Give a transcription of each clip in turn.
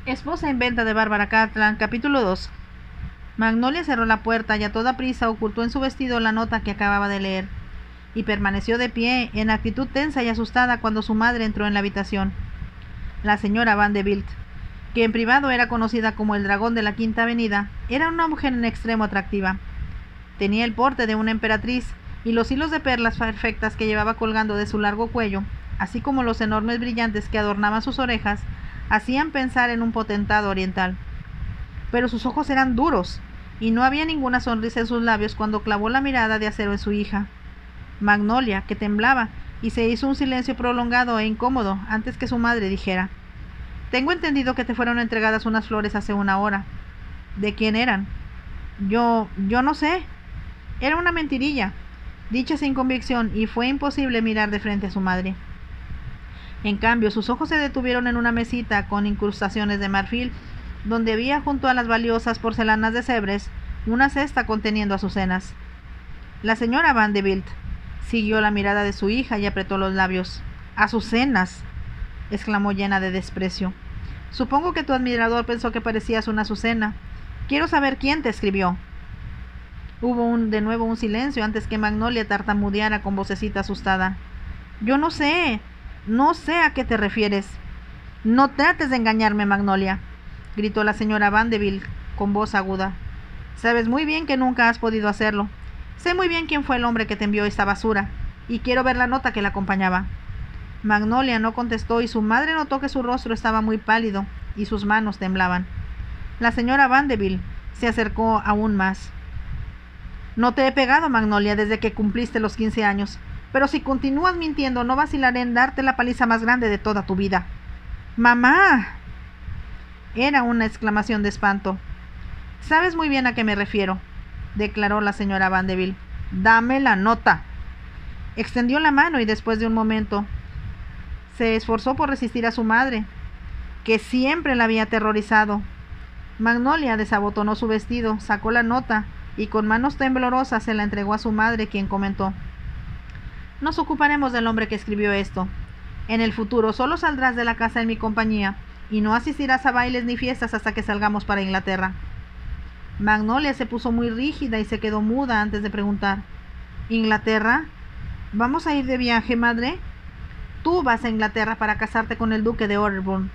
Esposa en venta de Bárbara Cartland, capítulo 2. Magnolia cerró la puerta y a toda prisa ocultó en su vestido la nota que acababa de leer, y permaneció de pie, en actitud tensa y asustada, cuando su madre entró en la habitación. La señora Vanderbilt, que en privado era conocida como el dragón de la Quinta Avenida, era una mujer en extremo atractiva. Tenía el porte de una emperatriz, y los hilos de perlas perfectas que llevaba colgando de su largo cuello, así como los enormes brillantes que adornaban sus orejas, hacían pensar en un potentado oriental. Pero sus ojos eran duros, y no había ninguna sonrisa en sus labios cuando clavó la mirada de acero en su hija. Magnolia, que temblaba, y se hizo un silencio prolongado e incómodo antes que su madre dijera: «Tengo entendido que te fueron entregadas unas flores hace una hora». «¿De quién eran?» Yo no sé». Era una mentirilla, dicha sin convicción, y fue imposible mirar de frente a su madre. En cambio, sus ojos se detuvieron en una mesita con incrustaciones de marfil, donde había, junto a las valiosas porcelanas de Sèvres, una cesta conteniendo azucenas. La señora Vanderbilt siguió la mirada de su hija y apretó los labios. «¿Azucenas?», exclamó llena de desprecio. «Supongo que tu admirador pensó que parecías una azucena. Quiero saber quién te escribió». Hubo de nuevo un silencio antes que Magnolia tartamudeara con vocecita asustada. «Yo no sé a qué te refieres». «No trates de engañarme, Magnolia», gritó la señora Vanderbilt con voz aguda. «Sabes muy bien que nunca has podido hacerlo. Sé muy bien quién fue el hombre que te envió esta basura, y quiero ver la nota que la acompañaba». Magnolia no contestó, y su madre notó que su rostro estaba muy pálido y sus manos temblaban. La señora Vanderbilt se acercó aún más. «No te he pegado, Magnolia, desde que cumpliste los 15 años, pero si continúas mintiendo no vacilaré en darte la paliza más grande de toda tu vida». «¡Mamá!». Era una exclamación de espanto. «Sabes muy bien a qué me refiero», declaró la señora Vanderbilt. «Dame la nota». Extendió la mano y después de un momento se esforzó por resistir a su madre, que siempre la había aterrorizado. Magnolia desabotonó su vestido, sacó la nota y con manos temblorosas se la entregó a su madre, quien comentó: «Nos ocuparemos del hombre que escribió esto. En el futuro solo saldrás de la casa en mi compañía y no asistirás a bailes ni fiestas hasta que salgamos para Inglaterra». Magnolia se puso muy rígida y se quedó muda antes de preguntar: «¿Inglaterra? ¿Vamos a ir de viaje, madre?» «Tú vas a Inglaterra para casarte con el duque de Otterburn»,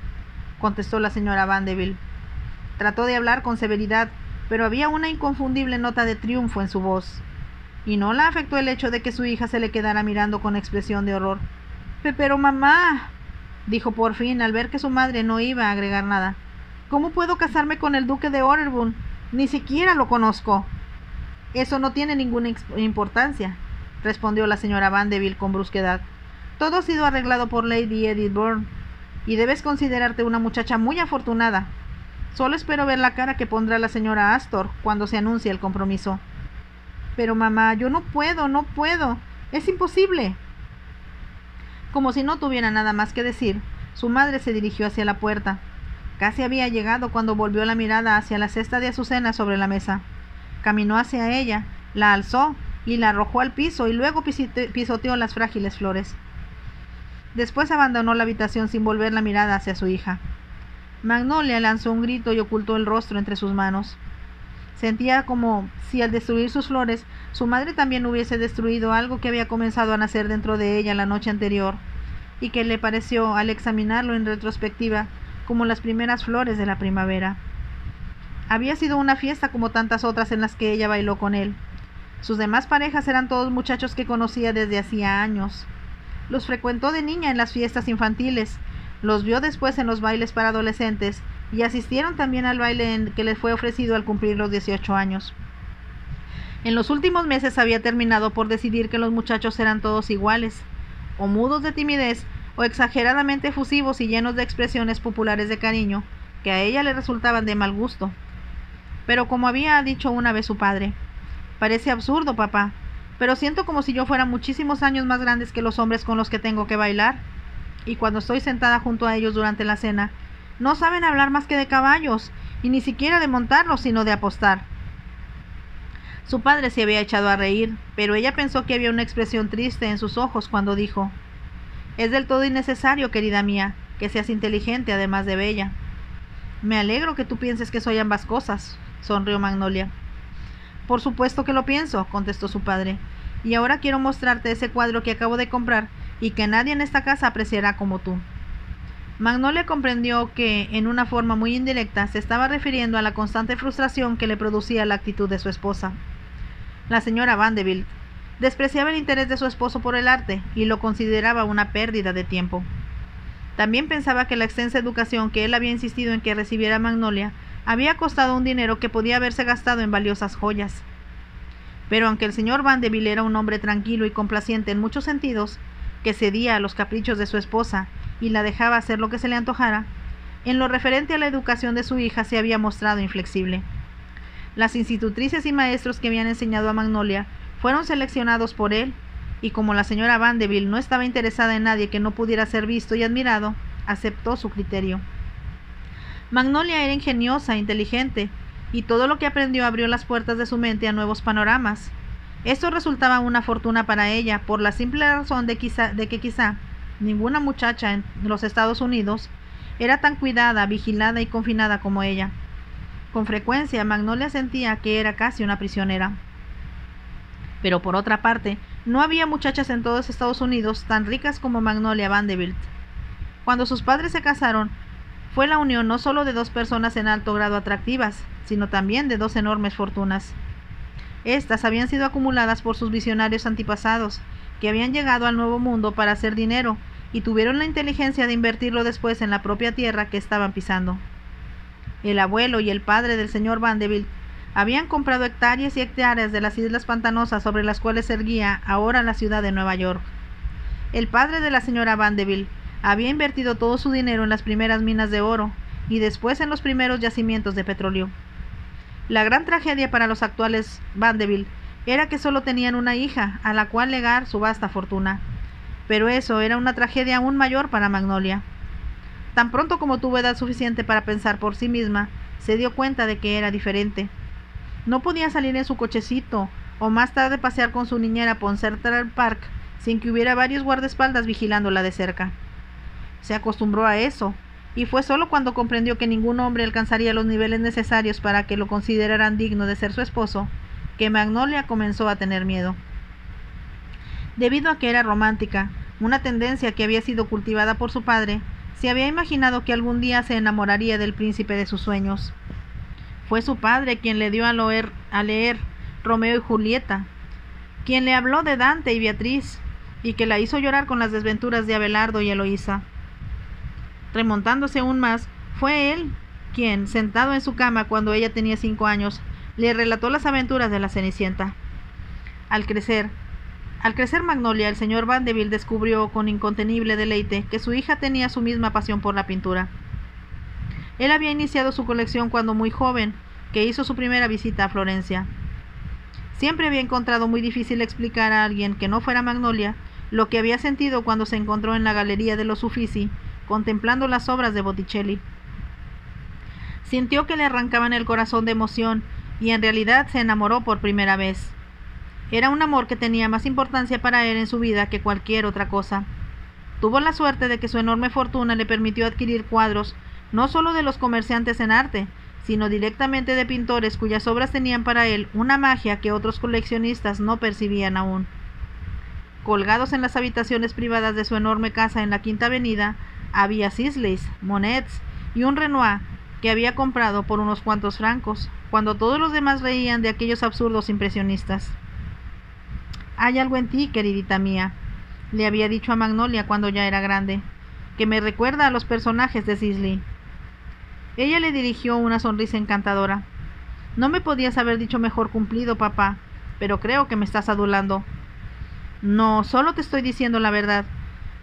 contestó la señora Vanderbilt. Trató de hablar con severidad, pero había una inconfundible nota de triunfo en su voz, y no la afectó el hecho de que su hija se le quedara mirando con expresión de horror. «Pero mamá», dijo por fin, al ver que su madre no iba a agregar nada, «¿cómo puedo casarme con el duque de Otterburn? Ni siquiera lo conozco». «Eso no tiene ninguna importancia», respondió la señora Vanderbilt con brusquedad. «Todo ha sido arreglado por Lady Edith Burn, y debes considerarte una muchacha muy afortunada. Solo espero ver la cara que pondrá la señora Astor cuando se anuncie el compromiso». «Pero mamá, yo no puedo, es imposible». Como si no tuviera nada más que decir, su madre se dirigió hacia la puerta. Casi había llegado cuando volvió la mirada hacia la cesta de azucenas sobre la mesa. Caminó hacia ella, la alzó y la arrojó al piso, y luego pisoteó las frágiles flores. Después abandonó la habitación sin volver la mirada hacia su hija. Magnolia lanzó un grito y ocultó el rostro entre sus manos. Sentía como si al destruir sus flores, su madre también hubiese destruido algo que había comenzado a nacer dentro de ella la noche anterior, y que le pareció, al examinarlo en retrospectiva, como las primeras flores de la primavera. Había sido una fiesta como tantas otras en las que ella bailó con él. Sus demás parejas eran todos muchachos que conocía desde hacía años. Los frecuentó de niña en las fiestas infantiles, los vio después en los bailes para adolescentes, y asistieron también al baile que les fue ofrecido al cumplir los 18 años. En los últimos meses había terminado por decidir que los muchachos eran todos iguales, o mudos de timidez, o exageradamente efusivos y llenos de expresiones populares de cariño, que a ella le resultaban de mal gusto. Pero como había dicho una vez su padre: «Parece absurdo, papá, pero siento como si yo fuera muchísimos años más grandes que los hombres con los que tengo que bailar, y cuando estoy sentada junto a ellos durante la cena, no saben hablar más que de caballos, y ni siquiera de montarlos, sino de apostar». Su padre se había echado a reír, pero ella pensó que había una expresión triste en sus ojos cuando dijo: «Es del todo innecesario, querida mía, que seas inteligente además de bella». Me alegro que tú pienses que soy ambas cosas, sonrió Magnolia. Por supuesto que lo pienso, contestó su padre, y ahora quiero mostrarte ese cuadro que acabo de comprar y que nadie en esta casa apreciará como tú. Magnolia comprendió que, en una forma muy indirecta, se estaba refiriendo a la constante frustración que le producía la actitud de su esposa. La señora Vanderbilt despreciaba el interés de su esposo por el arte y lo consideraba una pérdida de tiempo. También pensaba que la extensa educación que él había insistido en que recibiera Magnolia había costado un dinero que podía haberse gastado en valiosas joyas. Pero aunque el señor Vanderbilt era un hombre tranquilo y complaciente en muchos sentidos, que cedía a los caprichos de su esposa y la dejaba hacer lo que se le antojara, en lo referente a la educación de su hija se había mostrado inflexible. Las institutrices y maestros que habían enseñado a Magnolia fueron seleccionados por él, y como la señora Vanderbilt no estaba interesada en nadie que no pudiera ser visto y admirado, aceptó su criterio. Magnolia era ingeniosa, inteligente, y todo lo que aprendió abrió las puertas de su mente a nuevos panoramas. Esto resultaba una fortuna para ella, por la simple razón de que quizá ninguna muchacha en los Estados Unidos era tan cuidada, vigilada y confinada como ella. Con frecuencia, Magnolia sentía que era casi una prisionera. Pero por otra parte, no había muchachas en todos Estados Unidos tan ricas como Magnolia Vanderbilt. Cuando sus padres se casaron, fue la unión no solo de dos personas en alto grado atractivas, sino también de dos enormes fortunas. Estas habían sido acumuladas por sus visionarios antepasados, que habían llegado al Nuevo Mundo para hacer dinero y tuvieron la inteligencia de invertirlo después en la propia tierra que estaban pisando. El abuelo y el padre del señor Vanderbilt habían comprado hectáreas y hectáreas de las islas pantanosas sobre las cuales se erguía ahora la ciudad de Nueva York. El padre de la señora Vanderbilt había invertido todo su dinero en las primeras minas de oro y después en los primeros yacimientos de petróleo. La gran tragedia para los actuales Vanderbilt era que solo tenían una hija a la cual legar su vasta fortuna, pero eso era una tragedia aún mayor para Magnolia. Tan pronto como tuvo edad suficiente para pensar por sí misma, se dio cuenta de que era diferente. No podía salir en su cochecito o más tarde pasear con su niñera por Central Park sin que hubiera varios guardaespaldas vigilándola de cerca. Se acostumbró a eso, y fue solo cuando comprendió que ningún hombre alcanzaría los niveles necesarios para que lo consideraran digno de ser su esposo, que Magnolia comenzó a tener miedo. Debido a que era romántica, una tendencia que había sido cultivada por su padre, se había imaginado que algún día se enamoraría del príncipe de sus sueños. Fue su padre quien le dio a leer Romeo y Julieta, quien le habló de Dante y Beatriz, y que la hizo llorar con las desventuras de Abelardo y Eloísa. Remontándose aún más, fue él quien, sentado en su cama cuando ella tenía 5 años, le relató las aventuras de la Cenicienta. Al crecer Magnolia, el señor Vanderbilt descubrió con incontenible deleite que su hija tenía su misma pasión por la pintura. Él había iniciado su colección cuando muy joven, que hizo su primera visita a Florencia. Siempre había encontrado muy difícil explicar a alguien que no fuera Magnolia lo que había sentido cuando se encontró en la galería de los Uffizi, contemplando las obras de Botticelli. Sintió que le arrancaban el corazón de emoción y en realidad se enamoró por primera vez. Era un amor que tenía más importancia para él en su vida que cualquier otra cosa. Tuvo la suerte de que su enorme fortuna le permitió adquirir cuadros no solo de los comerciantes en arte, sino directamente de pintores cuyas obras tenían para él una magia que otros coleccionistas no percibían aún. Colgados en las habitaciones privadas de su enorme casa en la Quinta Avenida, había Cisleys, Monets y un Renoir que había comprado por unos cuantos francos, cuando todos los demás reían de aquellos absurdos impresionistas. «Hay algo en ti, queridita mía», le había dicho a Magnolia cuando ya era grande, «que me recuerda a los personajes de Sisley». Ella le dirigió una sonrisa encantadora. «No me podías haber dicho mejor cumplido, papá, pero creo que me estás adulando». «No, solo te estoy diciendo la verdad.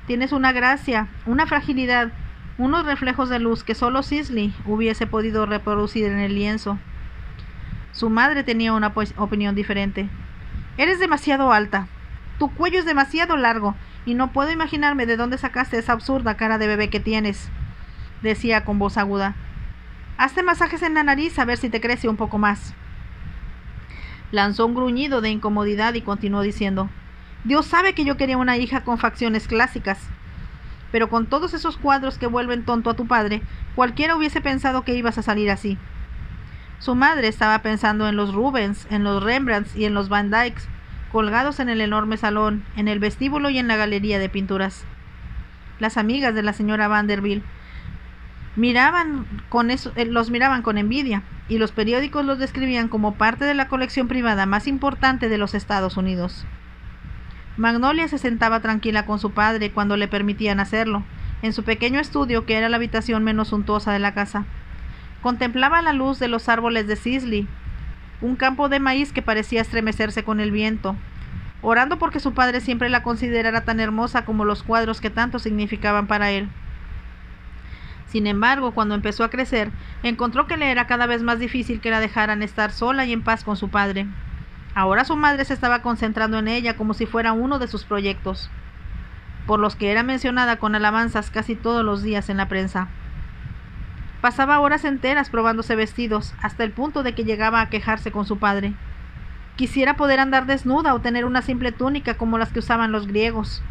Tienes una gracia, una fragilidad, unos reflejos de luz que solo Sisley hubiese podido reproducir en el lienzo». Su madre tenía una opinión diferente. «Eres demasiado alta. Tu cuello es demasiado largo, y no puedo imaginarme de dónde sacaste esa absurda cara de bebé que tienes», decía con voz aguda. «Hazte masajes en la nariz a ver si te crece un poco más». Lanzó un gruñido de incomodidad y continuó diciendo: «Dios sabe que yo quería una hija con facciones clásicas, pero con todos esos cuadros que vuelven tonto a tu padre, cualquiera hubiese pensado que ibas a salir así. Su madre estaba pensando en los Rubens, en los Rembrandts y en los Van Dycks, colgados en el enorme salón, en el vestíbulo y en la galería de pinturas. Las amigas de la señora Vanderbilt los miraban con envidia, y los periódicos los describían como parte de la colección privada más importante de los Estados Unidos. Magnolia se sentaba tranquila con su padre cuando le permitían hacerlo, en su pequeño estudio que era la habitación menos suntuosa de la casa. Contemplaba la luz de los árboles de Sisley, un campo de maíz que parecía estremecerse con el viento, orando porque su padre siempre la considerara tan hermosa como los cuadros que tanto significaban para él. Sin embargo, cuando empezó a crecer, encontró que le era cada vez más difícil que la dejaran estar sola y en paz con su padre. Ahora su madre se estaba concentrando en ella como si fuera uno de sus proyectos, por los que era mencionada con alabanzas casi todos los días en la prensa. Pasaba horas enteras probándose vestidos, hasta el punto de que llegaba a quejarse con su padre. Quisiera poder andar desnuda o tener una simple túnica como las que usaban los griegos.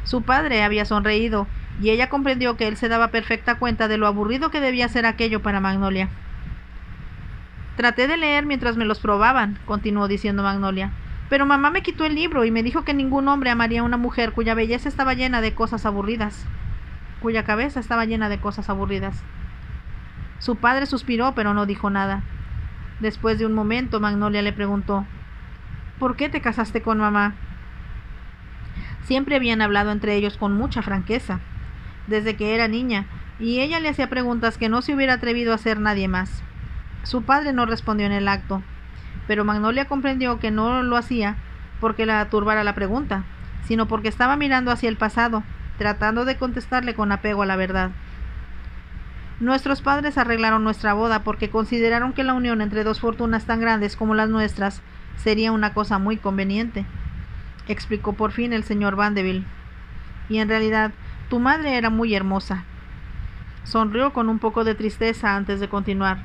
Su padre había sonreído, y ella comprendió que él se daba perfecta cuenta de lo aburrido que debía ser aquello para Magnolia. Traté de leer mientras me los probaban, continuó diciendo Magnolia, pero mamá me quitó el libro y me dijo que ningún hombre amaría a una mujer cuya belleza estaba llena de cosas aburridas, cuya cabeza estaba llena de cosas aburridas. Su padre suspiró, pero no dijo nada. Después de un momento, Magnolia le preguntó, ¿por qué te casaste con mamá? Siempre habían hablado entre ellos con mucha franqueza, desde que era niña, y ella le hacía preguntas que no se hubiera atrevido a hacer nadie más. Su padre no respondió en el acto, pero Magnolia comprendió que no lo hacía porque la turbara la pregunta, sino porque estaba mirando hacia el pasado, tratando de contestarle con apego a la verdad. Nuestros padres arreglaron nuestra boda porque consideraron que la unión entre dos fortunas tan grandes como las nuestras sería una cosa muy conveniente, explicó por fin el señor Vanderbilt. Y en realidad, tu madre era muy hermosa. Sonrió con un poco de tristeza antes de continuar.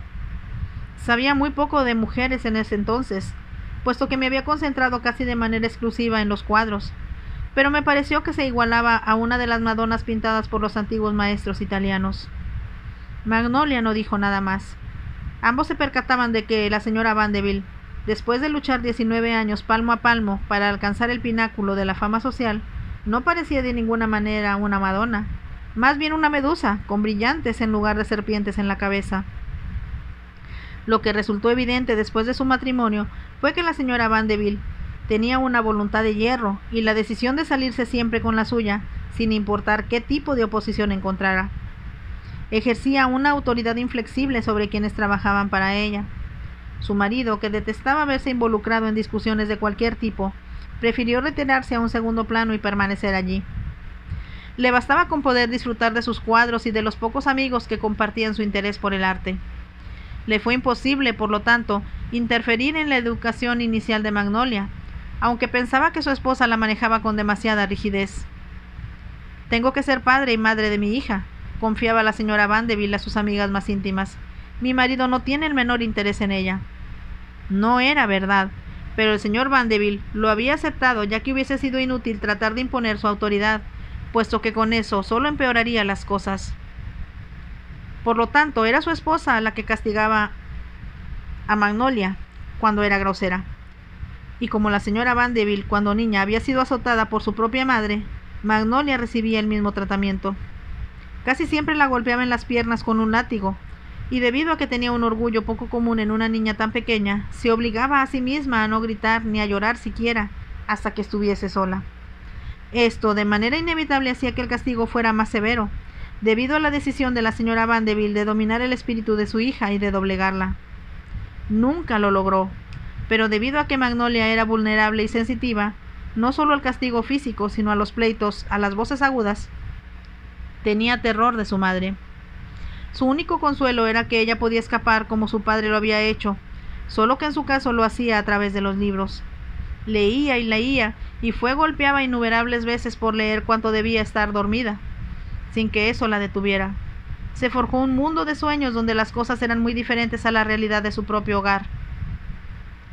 Sabía muy poco de mujeres en ese entonces, puesto que me había concentrado casi de manera exclusiva en los cuadros, pero me pareció que se igualaba a una de las Madonas pintadas por los antiguos maestros italianos. Magnolia no dijo nada más. Ambos se percataban de que la señora Vanderbilt, después de luchar 19 años palmo a palmo para alcanzar el pináculo de la fama social, no parecía de ninguna manera una Madonna, más bien una medusa, con brillantes en lugar de serpientes en la cabeza. Lo que resultó evidente después de su matrimonio fue que la señora Vanderbilt tenía una voluntad de hierro y la decisión de salirse siempre con la suya, sin importar qué tipo de oposición encontrara. Ejercía una autoridad inflexible sobre quienes trabajaban para ella. Su marido, que detestaba verse involucrado en discusiones de cualquier tipo, prefirió retirarse a un segundo plano y permanecer allí. Le bastaba con poder disfrutar de sus cuadros y de los pocos amigos que compartían su interés por el arte. Le fue imposible, por lo tanto, interferir en la educación inicial de Magnolia, aunque pensaba que su esposa la manejaba con demasiada rigidez. «Tengo que ser padre y madre de mi hija», confiaba la señora Vanderbilt a sus amigas más íntimas. «Mi marido no tiene el menor interés en ella». No era verdad, pero el señor Vanderbilt lo había aceptado, ya que hubiese sido inútil tratar de imponer su autoridad, puesto que con eso solo empeoraría las cosas. Por lo tanto, era su esposa la que castigaba a Magnolia cuando era grosera. Y como la señora Vanderbilt cuando niña había sido azotada por su propia madre, Magnolia recibía el mismo tratamiento. Casi siempre la golpeaba en las piernas con un látigo, y debido a que tenía un orgullo poco común en una niña tan pequeña, se obligaba a sí misma a no gritar ni a llorar siquiera hasta que estuviese sola. Esto de manera inevitable hacía que el castigo fuera más severo, debido a la decisión de la señora Vanderbilt de dominar el espíritu de su hija y de doblegarla. Nunca lo logró, pero debido a que Magnolia era vulnerable y sensitiva, no solo al castigo físico, sino a los pleitos, a las voces agudas, tenía terror de su madre. Su único consuelo era que ella podía escapar como su padre lo había hecho, solo que en su caso lo hacía a través de los libros. Leía y leía, y fue golpeada innumerables veces por leer cuanto debía estar dormida, sin que eso la detuviera. Se forjó un mundo de sueños donde las cosas eran muy diferentes a la realidad de su propio hogar.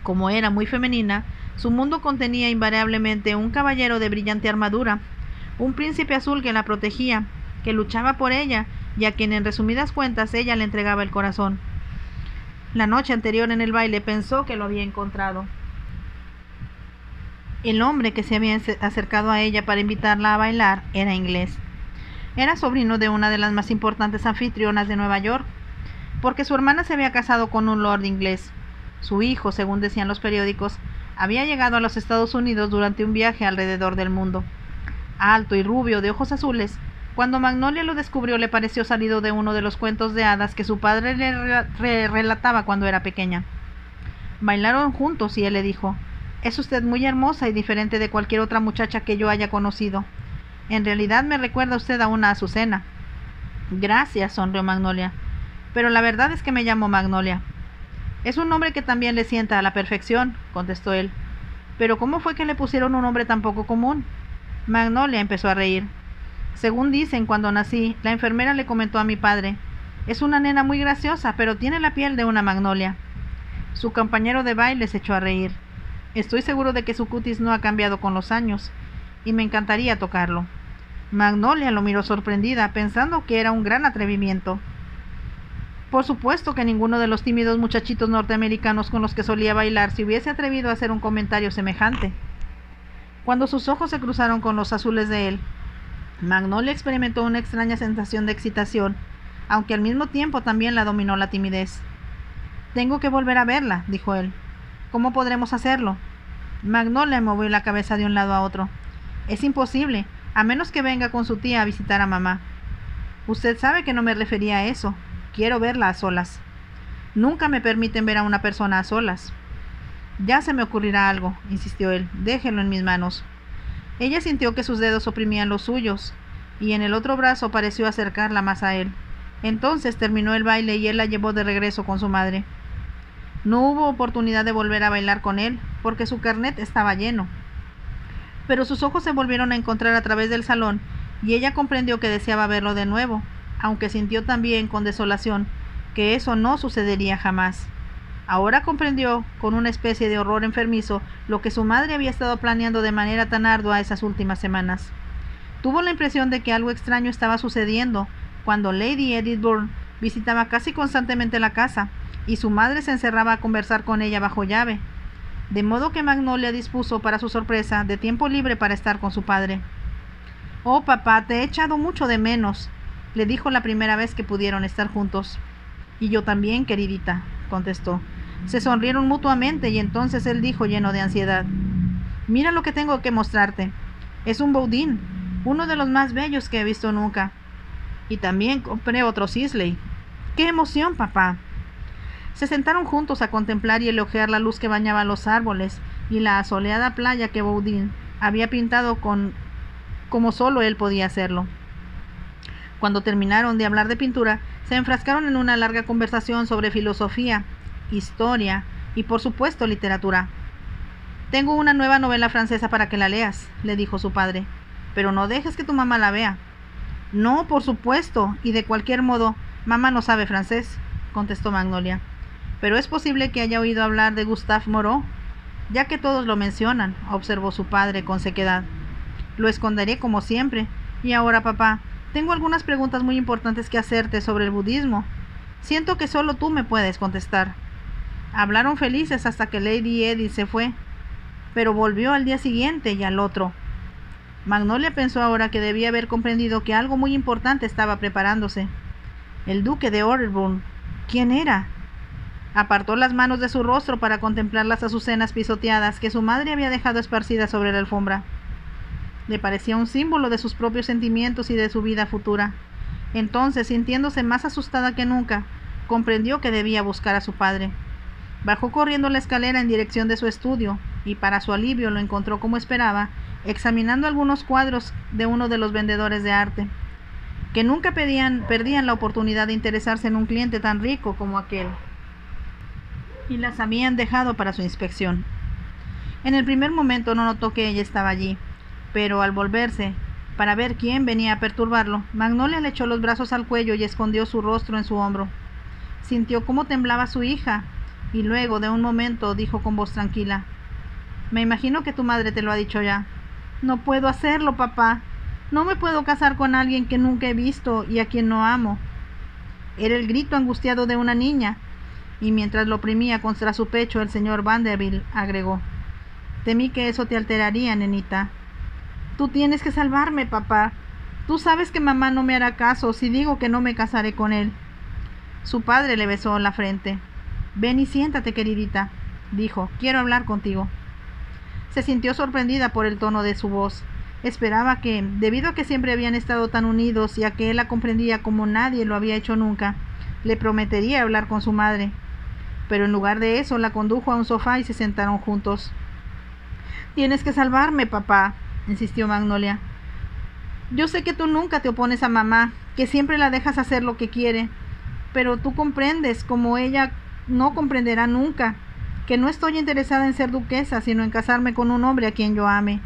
Como era muy femenina, su mundo contenía invariablemente un caballero de brillante armadura, un príncipe azul que la protegía, que luchaba por ella y a quien en resumidas cuentas ella le entregaba el corazón. La noche anterior en el baile pensó que lo había encontrado. El hombre que se había acercado a ella para invitarla a bailar era inglés. Era sobrino de una de las más importantes anfitrionas de Nueva York, porque su hermana se había casado con un lord inglés. Su hijo, según decían los periódicos, había llegado a los Estados Unidos durante un viaje alrededor del mundo. Alto y rubio, de ojos azules, cuando Magnolia lo descubrió le pareció salido de uno de los cuentos de hadas que su padre le relataba cuando era pequeña. Bailaron juntos y él le dijo: «Es usted muy hermosa y diferente de cualquier otra muchacha que yo haya conocido. En realidad me recuerda usted a una Azucena». «Gracias», sonrió Magnolia. «Pero la verdad es que me llamo Magnolia». «Es un nombre que también le sienta a la perfección», contestó él. «Pero ¿cómo fue que le pusieron un nombre tan poco común?». Magnolia empezó a reír. «Según dicen, cuando nací, la enfermera le comentó a mi padre: «Es una nena muy graciosa, pero tiene la piel de una magnolia». Su compañero de baile se echó a reír. «Estoy seguro de que su cutis no ha cambiado con los años, y me encantaría tocarlo». Magnolia lo miró sorprendida, pensando que era un gran atrevimiento. Por supuesto que ninguno de los tímidos muchachitos norteamericanos con los que solía bailar se hubiese atrevido a hacer un comentario semejante. Cuando sus ojos se cruzaron con los azules de él, Magnolia experimentó una extraña sensación de excitación, aunque al mismo tiempo también la dominó la timidez. «Tengo que volver a verla», dijo él. «¿Cómo podremos hacerlo?». Magnolia movió la cabeza de un lado a otro. «Es imposible, a menos que venga con su tía a visitar a mamá». «Usted sabe que no me refería a eso. Quiero verla a solas». «Nunca me permiten ver a una persona a solas». «Ya se me ocurrirá algo», insistió él. «Déjelo en mis manos». Ella sintió que sus dedos oprimían los suyos, y en el otro brazo pareció acercarla más a él. Entonces terminó el baile y él la llevó de regreso con su madre. No hubo oportunidad de volver a bailar con él, porque su carnet estaba lleno. Pero sus ojos se volvieron a encontrar a través del salón, y ella comprendió que deseaba verlo de nuevo, aunque sintió también con desolación que eso no sucedería jamás. Ahora comprendió, con una especie de horror enfermizo, lo que su madre había estado planeando de manera tan ardua esas últimas semanas. Tuvo la impresión de que algo extraño estaba sucediendo cuando Lady Edith Burn visitaba casi constantemente la casa, y su madre se encerraba a conversar con ella bajo llave, de modo que Magnolia dispuso, para su sorpresa, de tiempo libre para estar con su padre. «Oh, papá, te he echado mucho de menos», le dijo la primera vez que pudieron estar juntos. «Y yo también, queridita», contestó. Se sonrieron mutuamente y entonces él dijo, lleno de ansiedad: «Mira lo que tengo que mostrarte. Es un Bowden, uno de los más bellos que he visto nunca. Y también compré otro Sisley». «¡Qué emoción, papá!». Se sentaron juntos a contemplar y elogiar la luz que bañaba los árboles y la asoleada playa que Bowden había pintado como solo él podía hacerlo. Cuando terminaron de hablar de pintura, se enfrascaron en una larga conversación sobre filosofía, historia y, por supuesto, literatura. «Tengo una nueva novela francesa para que la leas», le dijo su padre, «pero no dejes que tu mamá la vea». «No, por supuesto, y de cualquier modo, mamá no sabe francés», contestó Magnolia. «Pero es posible que haya oído hablar de Gustave Moreau, ya que todos lo mencionan», observó su padre con sequedad. «Lo esconderé como siempre. Y ahora, papá, tengo algunas preguntas muy importantes que hacerte sobre el budismo. Siento que solo tú me puedes contestar». Hablaron felices hasta que Lady Edith se fue, pero volvió al día siguiente y al otro. Magnolia pensó ahora que debía haber comprendido que algo muy importante estaba preparándose. El duque de Orleans. ¿Quién era? Apartó las manos de su rostro para contemplar las azucenas pisoteadas que su madre había dejado esparcidas sobre la alfombra. Le parecía un símbolo de sus propios sentimientos y de su vida futura. Entonces, sintiéndose más asustada que nunca, comprendió que debía buscar a su padre. Bajó corriendo la escalera en dirección de su estudio, y para su alivio lo encontró como esperaba, examinando algunos cuadros de uno de los vendedores de arte, que nunca perdían la oportunidad de interesarse en un cliente tan rico como aquel, y las habían dejado para su inspección. En el primer momento no notó que ella estaba allí, pero al volverse para ver quién venía a perturbarlo, Magnolia le echó los brazos al cuello y escondió su rostro en su hombro. Sintió cómo temblaba su hija, y luego, de un momento, dijo con voz tranquila: «Me imagino que tu madre te lo ha dicho ya». «No puedo hacerlo, papá». No me puedo casar con alguien que nunca he visto y a quien no amo. Era el grito angustiado de una niña, y mientras lo oprimía contra su pecho, el señor Vanderbilt agregó: temí que eso te alteraría, nenita. Tú tienes que salvarme, papá. Tú sabes que mamá no me hará caso si digo que no me casaré con él. Su padre le besó la frente. Ven y siéntate, queridita, dijo. Quiero hablar contigo. Se sintió sorprendida por el tono de su voz. Esperaba que, debido a que siempre habían estado tan unidos y a que él la comprendía como nadie lo había hecho nunca, le prometería hablar con su madre. Pero en lugar de eso, la condujo a un sofá y se sentaron juntos. Tienes que salvarme, papá, insistió Magnolia. Yo sé que tú nunca te opones a mamá, que siempre la dejas hacer lo que quiere, pero tú comprendes, como ella no comprenderá nunca, que no estoy interesada en ser duquesa, sino en casarme con un hombre a quien yo ame.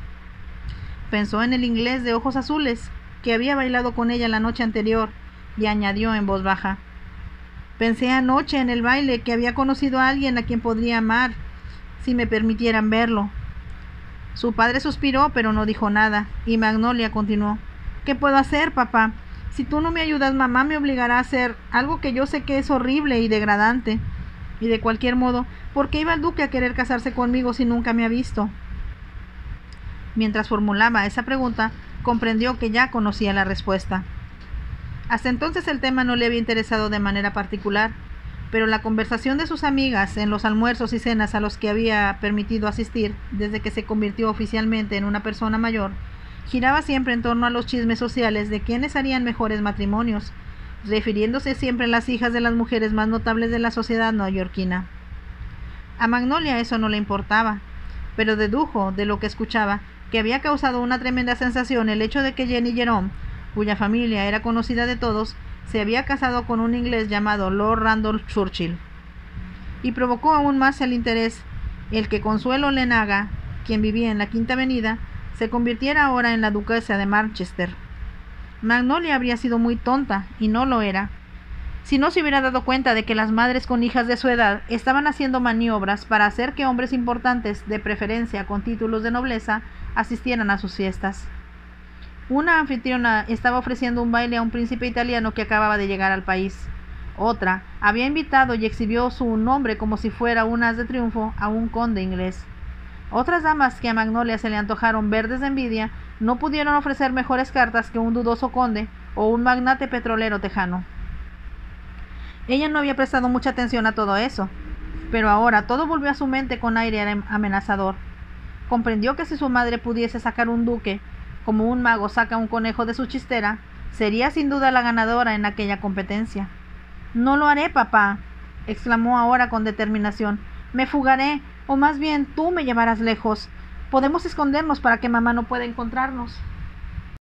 Pensó en el inglés de ojos azules, que había bailado con ella la noche anterior, y añadió en voz baja: pensé anoche en el baile que había conocido a alguien a quien podría amar, si me permitieran verlo. Su padre suspiró, pero no dijo nada, y Magnolia continuó: ¿qué puedo hacer, papá? Si tú no me ayudas, mamá me obligará a hacer algo que yo sé que es horrible y degradante. Y de cualquier modo, ¿por qué iba el duque a querer casarse conmigo si nunca me ha visto? Mientras formulaba esa pregunta, comprendió que ya conocía la respuesta. Hasta entonces el tema no le había interesado de manera particular, pero la conversación de sus amigas en los almuerzos y cenas a los que había permitido asistir desde que se convirtió oficialmente en una persona mayor, giraba siempre en torno a los chismes sociales de quiénes harían mejores matrimonios, refiriéndose siempre a las hijas de las mujeres más notables de la sociedad neoyorquina. A Magnolia eso no le importaba, pero dedujo de lo que escuchaba que había causado una tremenda sensación el hecho de que Jenny Jerome, cuya familia era conocida de todos, se había casado con un inglés llamado Lord Randolph Churchill. Y provocó aún más el interés el que Consuelo Lenaga, quien vivía en la Quinta Avenida, se convirtiera ahora en la duquesa de Manchester. Magnolia habría sido muy tonta, y no lo era, si no se hubiera dado cuenta de que las madres con hijas de su edad estaban haciendo maniobras para hacer que hombres importantes, de preferencia con títulos de nobleza, asistieran a sus fiestas. Una anfitriona estaba ofreciendo un baile a un príncipe italiano que acababa de llegar al país. Otra había invitado y exhibió su nombre como si fuera un as de triunfo a un conde inglés. Otras damas que a Magnolia se le antojaron verdes de envidia no pudieron ofrecer mejores cartas que un dudoso conde o un magnate petrolero tejano. Ella no había prestado mucha atención a todo eso, pero ahora todo volvió a su mente con aire amenazador. Comprendió que si su madre pudiese sacar un duque, como un mago saca un conejo de su chistera, sería sin duda la ganadora en aquella competencia. «No lo haré, papá», exclamó ahora con determinación. «Me fugaré, o más bien tú me llevarás lejos. Podemos escondernos para que mamá no pueda encontrarnos».